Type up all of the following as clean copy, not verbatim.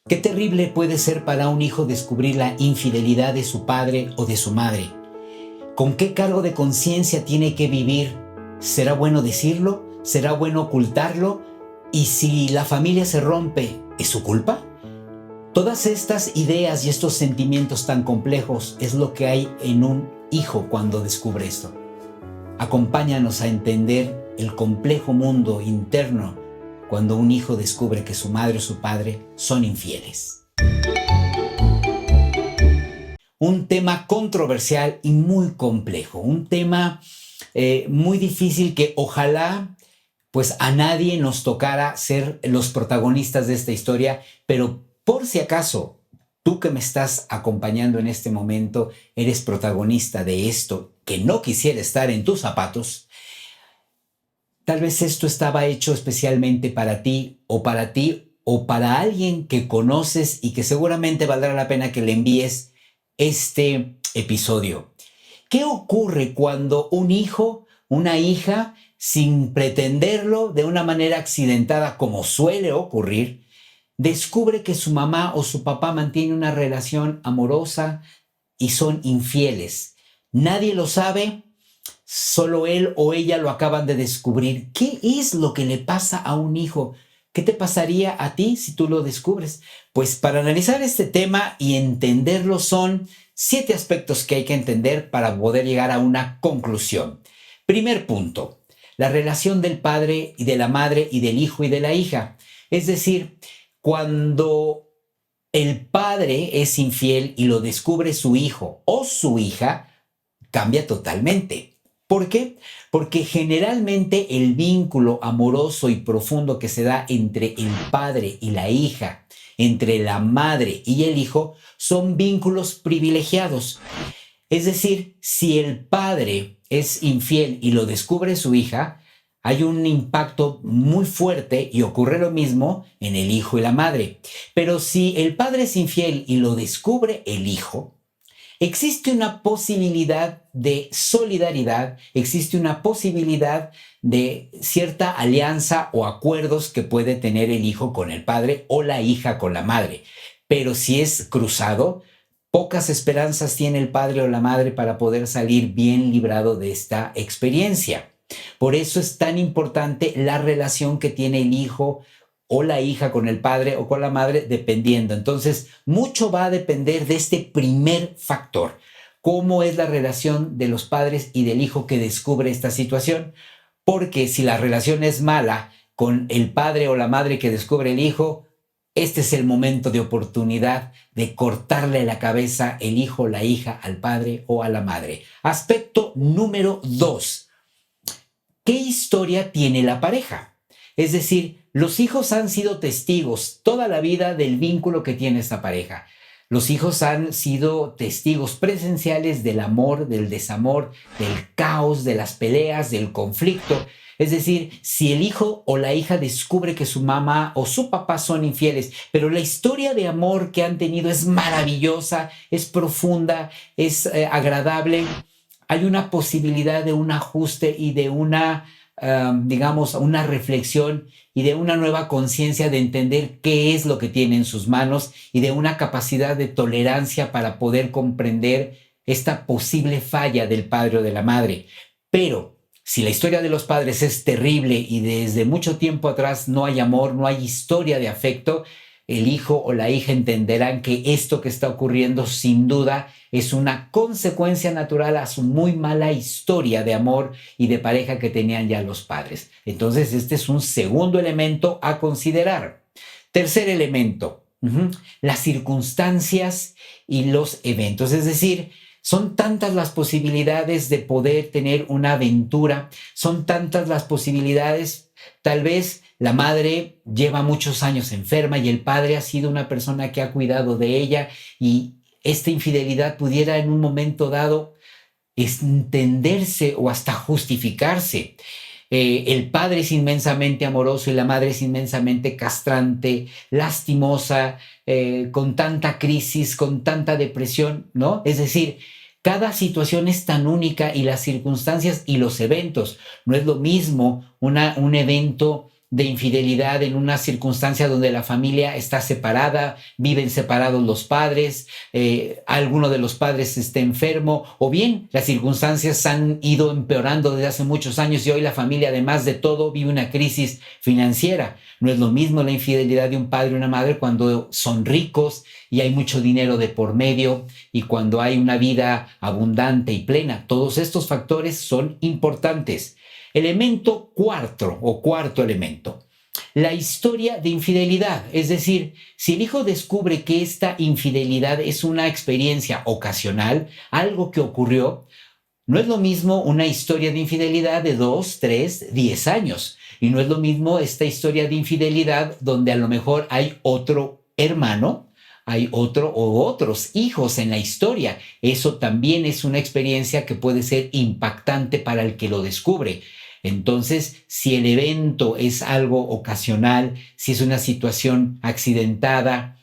Qué terrible puede ser para un hijo descubrir la infidelidad de su padre o de su madre. ¿Con qué cargo de conciencia tiene que vivir? ¿Será bueno decirlo? ¿Será bueno ocultarlo? ¿Y si la familia se rompe, es su culpa? Todas estas ideas y estos sentimientos tan complejos es lo que hay en un hijo cuando descubre esto. Acompáñanos a entender el complejo mundo interno cuando un hijo descubre que su madre o su padre son infieles. Un tema controversial y muy complejo, un tema muy difícil que ojalá pues a nadie nos tocara ser los protagonistas de esta historia, pero por si acaso tú que me estás acompañando en este momento eres protagonista de esto, que no quisiera estar en tus zapatos, tal vez esto estaba hecho especialmente para ti o para alguien que conoces y que seguramente valdrá la pena que le envíes este episodio. ¿Qué ocurre cuando un hijo, una hija, sin pretenderlo, de una manera accidentada, como suele ocurrir, descubre que su mamá o su papá mantiene una relación amorosa y son infieles? Nadie lo sabe, solo él o ella lo acaban de descubrir. ¿Qué es lo que le pasa a un hijo? ¿Qué te pasaría a ti si tú lo descubres? Pues para analizar este tema y entenderlo son 7 aspectos que hay que entender para poder llegar a una conclusión. Primer punto, la relación del padre y de la madre y del hijo y de la hija. Es decir, cuando el padre es infiel y lo descubre su hijo o su hija, cambia totalmente. ¿Por qué? Porque generalmente el vínculo amoroso y profundo que se da entre el padre y la hija, entre la madre y el hijo, son vínculos privilegiados. Es decir, si el padre es infiel y lo descubre su hija, hay un impacto muy fuerte y ocurre lo mismo en el hijo y la madre. Pero si el padre es infiel y lo descubre el hijo, existe una posibilidad de solidaridad, existe una posibilidad de cierta alianza o acuerdos que puede tener el hijo con el padre o la hija con la madre. Pero si es cruzado, pocas esperanzas tiene el padre o la madre para poder salir bien librado de esta experiencia. Por eso es tan importante la relación que tiene el hijo o la hija con el padre o con la madre, dependiendo. Entonces, mucho va a depender de este primer factor. ¿Cómo es la relación de los padres y del hijo que descubre esta situación? Porque si la relación es mala con el padre o la madre que descubre el hijo, este es el momento de oportunidad de cortarle la cabeza el hijo o la hija al padre o a la madre. Aspecto número 2. ¿Qué historia tiene la pareja? Es decir, los hijos han sido testigos toda la vida del vínculo que tiene esta pareja. Los hijos han sido testigos presenciales del amor, del desamor, del caos, de las peleas, del conflicto. Es decir, si el hijo o la hija descubre que su mamá o su papá son infieles, pero la historia de amor que han tenido es maravillosa, es profunda, es agradable, hay una posibilidad de un ajuste y de una digamos, una reflexión y de una nueva conciencia de entender qué es lo que tiene en sus manos y de una capacidad de tolerancia para poder comprender esta posible falla del padre o de la madre. Pero si la historia de los padres es terrible y desde mucho tiempo atrás no hay amor, no hay historia de afecto, el hijo o la hija entenderán que esto que está ocurriendo sin duda es una consecuencia natural a su muy mala historia de amor y de pareja que tenían ya los padres. Entonces, este es un segundo elemento a considerar. Tercer elemento, las circunstancias y los eventos. Es decir, son tantas las posibilidades de poder tener una aventura, son tantas las posibilidades. Tal vez la madre lleva muchos años enferma y el padre ha sido una persona que ha cuidado de ella y esta infidelidad pudiera en un momento dado entenderse o hasta justificarse. El padre es inmensamente amoroso y la madre es inmensamente castrante, lastimosa, con tanta crisis, con tanta depresión, ¿no? Es decir, cada situación es tan única y las circunstancias y los eventos. No es lo mismo un evento de infidelidad en una circunstancia donde la familia está separada, viven separados los padres, alguno de los padres está enfermo, o bien las circunstancias han ido empeorando desde hace muchos años y hoy la familia, además de todo, vive una crisis financiera. No es lo mismo la infidelidad de un padre y una madre cuando son ricos y hay mucho dinero de por medio y cuando hay una vida abundante y plena. Todos estos factores son importantes. Elemento cuarto elemento, la historia de infidelidad. Es decir, si el hijo descubre que esta infidelidad es una experiencia ocasional, algo que ocurrió, no es lo mismo una historia de infidelidad de 2, 3, 10 años. Y no es lo mismo esta historia de infidelidad donde a lo mejor hay otro hermano, hay otro o otros hijos en la historia. Eso también es una experiencia que puede ser impactante para el que lo descubre. Entonces, si el evento es algo ocasional, si es una situación accidentada,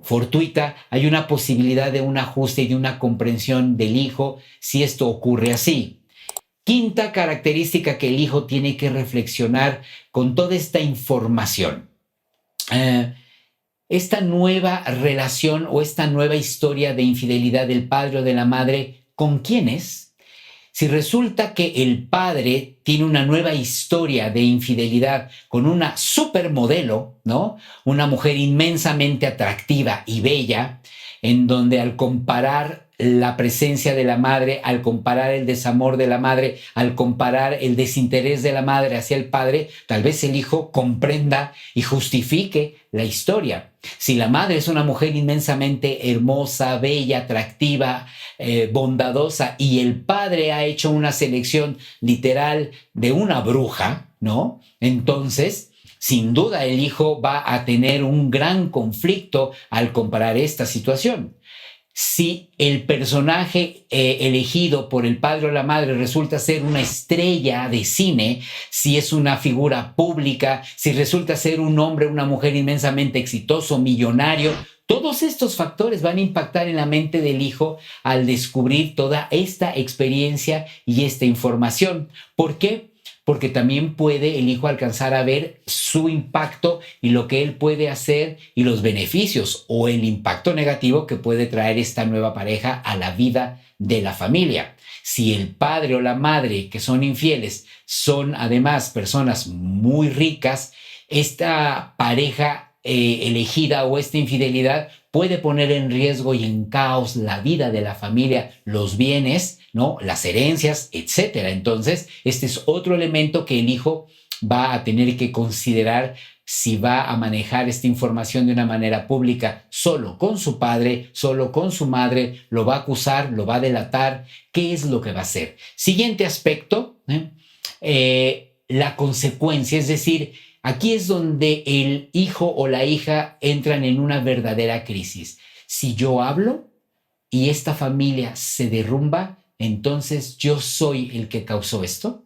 fortuita, hay una posibilidad de un ajuste y de una comprensión del hijo si esto ocurre así. Quinta característica que el hijo tiene que reflexionar con toda esta información. Esta nueva relación o esta nueva historia de infidelidad del padre o de la madre, ¿con quién es? Si resulta que el padre tiene una nueva historia de infidelidad con una supermodelo, ¿no? Una mujer inmensamente atractiva y bella, en donde al comparar la presencia de la madre, al comparar el desamor de la madre, al comparar el desinterés de la madre hacia el padre, tal vez el hijo comprenda y justifique la historia. Si la madre es una mujer inmensamente hermosa, bella, atractiva, bondadosa, y el padre ha hecho una selección literal de una bruja, ¿no? Entonces, sin duda el hijo va a tener un gran conflicto al comparar esta situación. Si el personaje elegido por el padre o la madre resulta ser una estrella de cine, si es una figura pública, si resulta ser un hombre o una mujer inmensamente exitoso, millonario, todos estos factores van a impactar en la mente del hijo al descubrir toda esta experiencia y esta información. ¿Por qué? Porque también puede el hijo alcanzar a ver su impacto y lo que él puede hacer y los beneficios o el impacto negativo que puede traer esta nueva pareja a la vida de la familia. Si el padre o la madre que son infieles son además personas muy ricas, esta pareja elegida o esta infidelidad puede poner en riesgo y en caos la vida de la familia, los bienes, ¿no? Las herencias, etcétera. Entonces, este es otro elemento que el hijo va a tener que considerar si va a manejar esta información de una manera pública, solo con su padre, solo con su madre, lo va a acusar, lo va a delatar, ¿qué es lo que va a hacer? Siguiente aspecto, la consecuencia, es decir, aquí es donde el hijo o la hija entran en una verdadera crisis. Si yo hablo y esta familia se derrumba, entonces yo soy el que causó esto.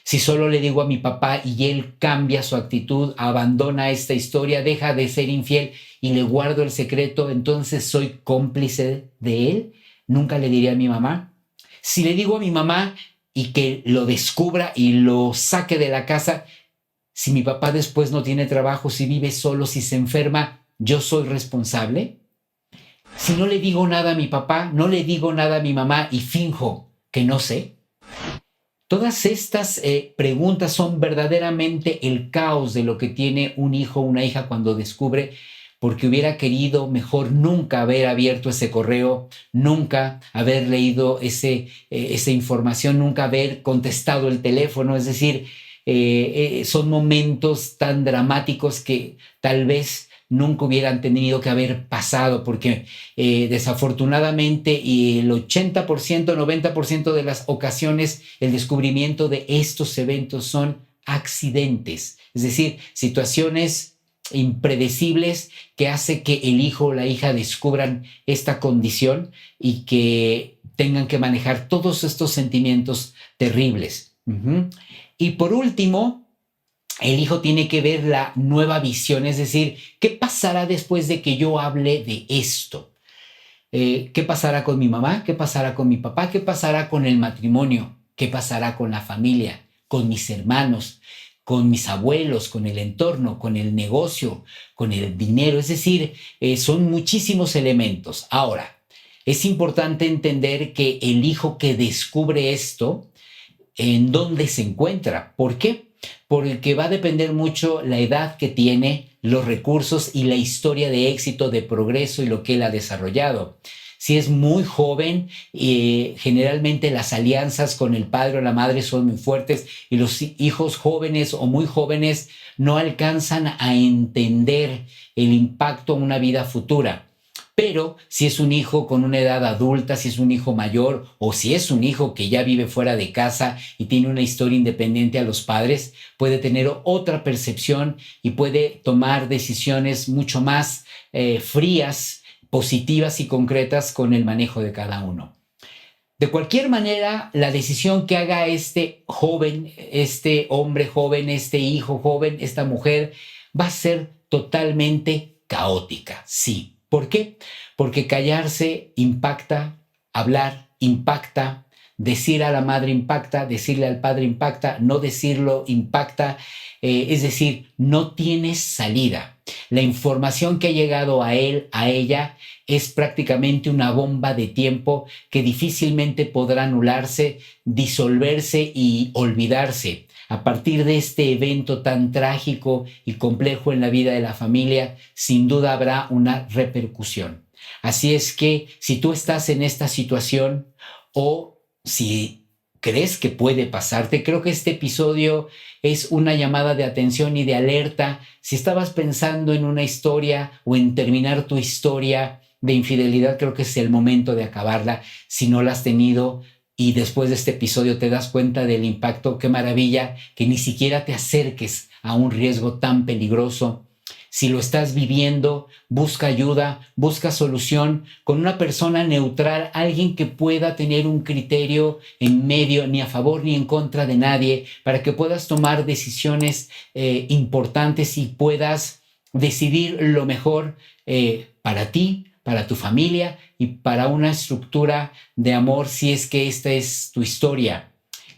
Si solo le digo a mi papá y él cambia su actitud, abandona esta historia, deja de ser infiel y le guardo el secreto, entonces soy cómplice de él. Nunca le diré a mi mamá. Si le digo a mi mamá y que lo descubra y lo saque de la casa, si mi papá después no tiene trabajo, si vive solo, si se enferma, ¿yo soy responsable? Si no le digo nada a mi papá, no le digo nada a mi mamá y finjo que no sé. Todas estas preguntas son verdaderamente el caos de lo que tiene un hijo o una hija cuando descubre, porque hubiera querido mejor nunca haber abierto ese correo, nunca haber leído esa información, nunca haber contestado el teléfono. Es decir, son momentos tan dramáticos que tal vez nunca hubieran tenido que haber pasado, porque desafortunadamente y el 80%, 90% de las ocasiones el descubrimiento de estos eventos son accidentes, es decir, situaciones impredecibles que hace que el hijo o la hija descubran esta condición y que tengan que manejar todos estos sentimientos terribles. Y por último, el hijo tiene que ver la nueva visión, es decir, ¿qué pasará después de que yo hable de esto? ¿Qué pasará con mi mamá? ¿Qué pasará con mi papá? ¿Qué pasará con el matrimonio? ¿Qué pasará con la familia? ¿Con mis hermanos? con mis abuelos, con el entorno, con el negocio, con el dinero. Es decir, son muchísimos elementos. Ahora, es importante entender que el hijo que descubre esto, ¿en dónde se encuentra? ¿Por qué? Porque va a depender mucho la edad que tiene, los recursos y la historia de éxito, de progreso y lo que él ha desarrollado. Si es muy joven, generalmente las alianzas con el padre o la madre son muy fuertes y los hijos jóvenes o muy jóvenes no alcanzan a entender el impacto en una vida futura. Pero si es un hijo con una edad adulta, si es un hijo mayor o si es un hijo que ya vive fuera de casa y tiene una historia independiente a los padres, puede tener otra percepción y puede tomar decisiones mucho más frías, positivas y concretas con el manejo de cada uno. De cualquier manera, la decisión que haga este joven, este hombre joven, este hijo joven, esta mujer, va a ser totalmente caótica, sí. ¿Por qué? Porque callarse impacta, hablar impacta, decir a la madre impacta, decirle al padre impacta, no decirlo impacta, es decir, no tienes salida. La información que ha llegado a él, a ella, es prácticamente una bomba de tiempo que difícilmente podrá anularse, disolverse y olvidarse. A partir de este evento tan trágico y complejo en la vida de la familia, sin duda habrá una repercusión. Así es que si tú estás en esta situación o si crees que puede pasarte, creo que este episodio es una llamada de atención y de alerta. Si estabas pensando en una historia o en terminar tu historia de infidelidad, creo que es el momento de acabarla. Si no la has tenido y después de este episodio te das cuenta del impacto, qué maravilla que ni siquiera te acerques a un riesgo tan peligroso. Si lo estás viviendo, busca ayuda, busca solución con una persona neutral, alguien que pueda tener un criterio en medio, ni a favor ni en contra de nadie, para que puedas tomar decisiones importantes y puedas decidir lo mejor para ti, para tu familia y para una estructura de amor, si es que esta es tu historia.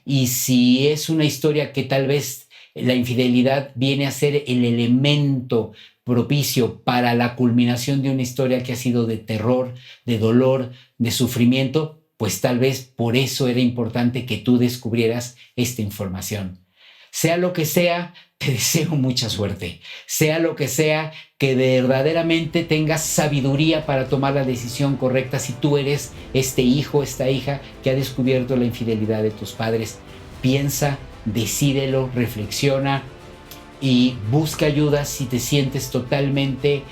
Y si es una historia que tal vez la infidelidad viene a ser el elemento propicio para la culminación de una historia que ha sido de terror, de dolor, de sufrimiento, pues tal vez por eso era importante que tú descubrieras esta información. Sea lo que sea, te deseo mucha suerte. Sea lo que sea, que verdaderamente tengas sabiduría para tomar la decisión correcta si tú eres este hijo, esta hija que ha descubierto la infidelidad de tus padres. Piensa, decídelo, reflexiona y busca ayuda si te sientes totalmente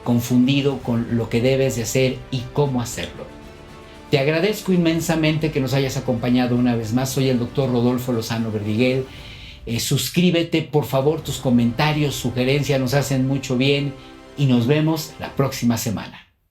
confundido con lo que debes de hacer y cómo hacerlo. Te agradezco inmensamente que nos hayas acompañado una vez más. Soy el doctor Rodolfo Lozano Verdiguel. Suscríbete, por favor, tus comentarios, sugerencias nos hacen mucho bien y nos vemos la próxima semana.